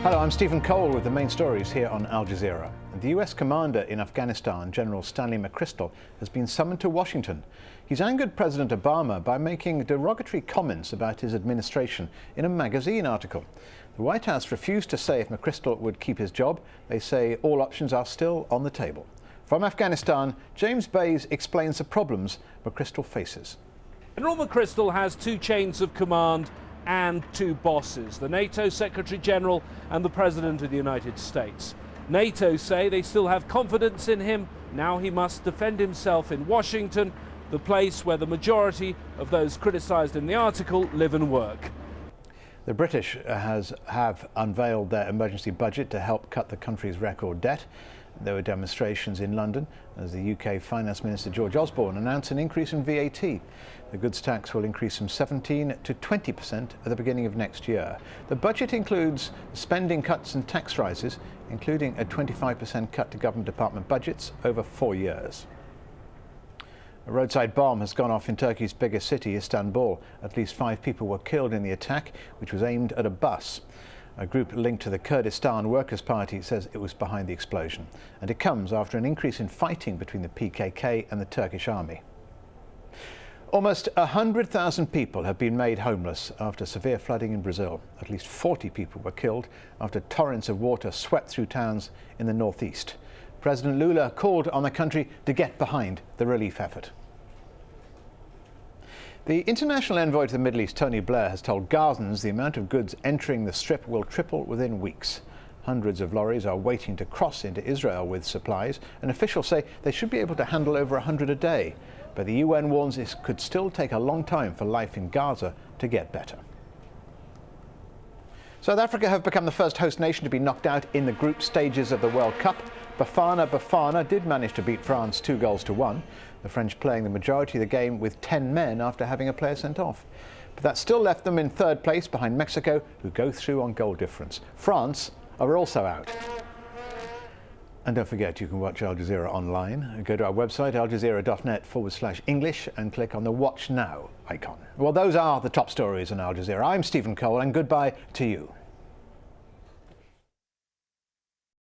Hello, I'm Stephen Cole with the main stories here on Al Jazeera. The US commander in Afghanistan, General Stanley McChrystal, has been summoned to Washington. He's angered President Obama by making derogatory comments about his administration in a magazine article. The White House refused to say if McChrystal would keep his job. They say all options are still on the table. From Afghanistan, James Bays explains the problems McChrystal faces. General McChrystal has two chains of command and two bosses, the NATO Secretary General and the President of the United States. NATO say they still have confidence in him. Now he must defend himself in Washington, the place where the majority of those criticised in the article live and work. The British have unveiled their emergency budget to help cut the country's record debt. There were demonstrations in London as the UK Finance Minister George Osborne announced an increase in VAT. The goods tax will increase from 17% to 20% at the beginning of next year. The budget includes spending cuts and tax rises, including a 25% cut to government department budgets over 4 years. A roadside bomb has gone off in Turkey's biggest city, Istanbul. At least 5 people were killed in the attack, which was aimed at a bus. A group linked to the Kurdistan Workers' Party says it was behind the explosion. And it comes after an increase in fighting between the PKK and the Turkish army. Almost 100,000 people have been made homeless after severe flooding in Brazil. At least 40 people were killed after torrents of water swept through towns in the northeast. President Lula called on the country to get behind the relief effort. The international envoy to the Middle East, Tony Blair, has told Gazans the amount of goods entering the Strip will triple within weeks. Hundreds of lorries are waiting to cross into Israel with supplies, and officials say they should be able to handle over 100 a day. But the UN warns it could still take a long time for life in Gaza to get better. South Africa have become the first host nation to be knocked out in the group stages of the World Cup. Bafana did manage to beat France 2-1. The French playing the majority of the game with 10 men after having a player sent off. But that still left them in third place behind Mexico, who go through on goal difference. France are also out. And don't forget, you can watch Al Jazeera online. Go to our website, aljazeera.net/English, and click on the Watch Now icon. Well, those are the top stories on Al Jazeera. I'm Stephen Cole, and goodbye to you.